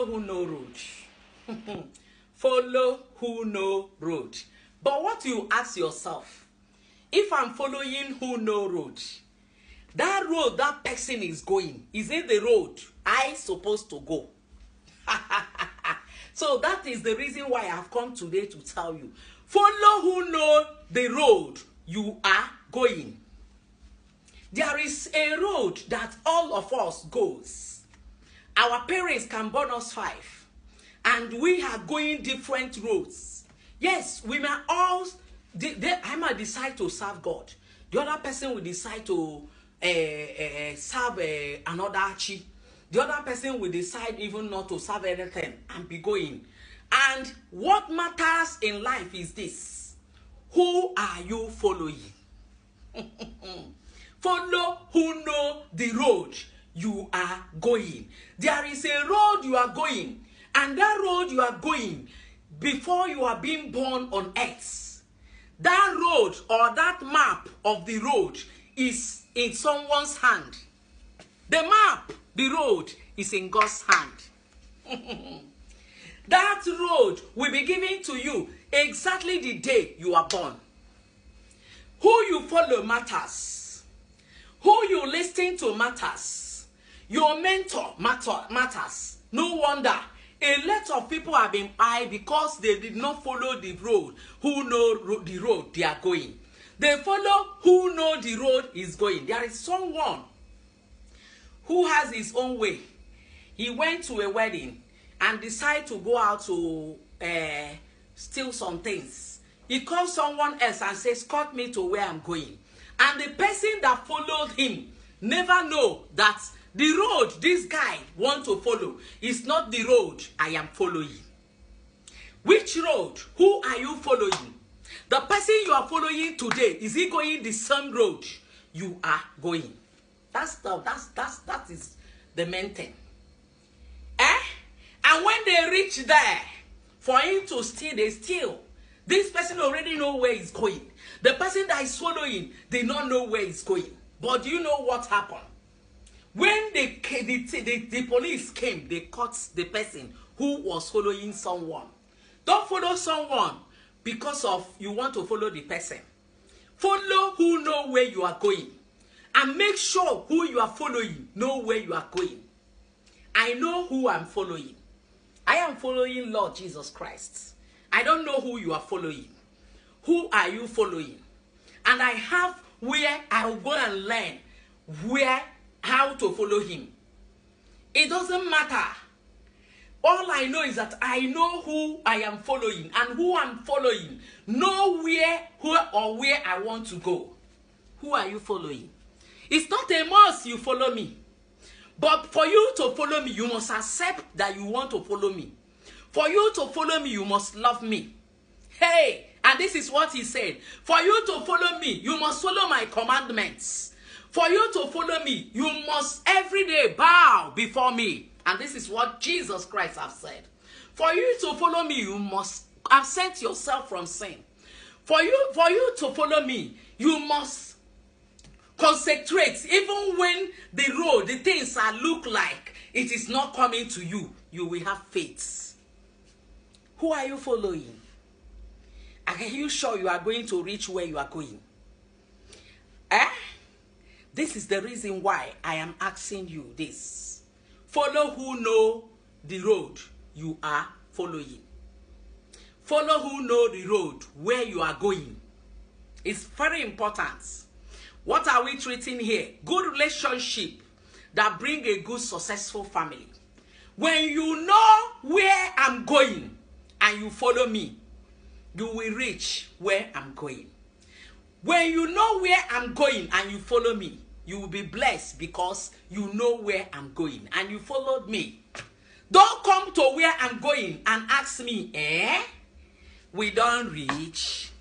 who know road. Follow who know road. But what you ask yourself, if I'm following who know road, that road that person is going, is it the road I supposed to go? So that is the reason why I've come today to tell you, follow who know the road you are going. There is a road that all of us goes. Our parents can born us 5, and we are going different roads. Yes, we may all, I might decide to serve God. The other person will decide to serve another archie. The other person will decide even not to serve anything and be going. And what matters in life is this: who are you following? Follow who know the road you are going. There is a road you are going, and that road you are going, before you are being born on earth, that road or that map of the road is in someone's hand. The map, the road, is in God's hand. That road will be given to you exactly the day you are born. Who you follow matters. Who you listen to matters. Your mentor matters. No wonder a lot of people have been high because they did not follow the road. Who know the road they are going? They follow who know the road is going. There is someone who has his own way. He went to a wedding and decided to go out to steal some things. He calls someone else and says, "Escort me to where I'm going." And the person that followed him never know that the road this guy want to follow is not the road I am following. Which road? Who are you following? The person you are following today, is he going the same road you are going? That is the main thing. And when they reach there, for him to steal, they steal. This person already know where he's going. The person that is following, they don't know where he's going. But do you know what happened? When the police came, they caught the person who was following someone. Don't follow someone because of you want to follow the person. Follow who know where you are going. And make sure who you are following know where you are going. I know who I'm following. I am following Lord Jesus Christ. I don't know who you are following. Who are you following? And I have where I will go and learn how to follow him. It doesn't matter. All I know is that I know who I am following, and who I'm following know where I want to go. Who are you following? It's not a must you follow me. But for you to follow me, you must accept that you want to follow me. For you to follow me, you must love me. Hey, and this is what he said. For you to follow me, you must follow my commandments. For you to follow me, you must every day bow before me. And this is what Jesus Christ has said. For you to follow me, you must absent yourself from sin. For you to follow me, you must concentrate. Even when the road, the things that look like it is not coming to you, you will have faith. Who are you following? Are you sure you are going to reach where you are going? This is the reason why I am asking you this. Follow who know the road you are following. Follow who know the road where you are going. It's very important. What are we treating here? Good relationship that bring a good, successful family. When you know where I'm going and you follow me, you will reach where I'm going. When you know where I'm going and you follow me, you will be blessed because you know where I'm going and you followed me. Don't come to where I'm going and ask me, we don't reach.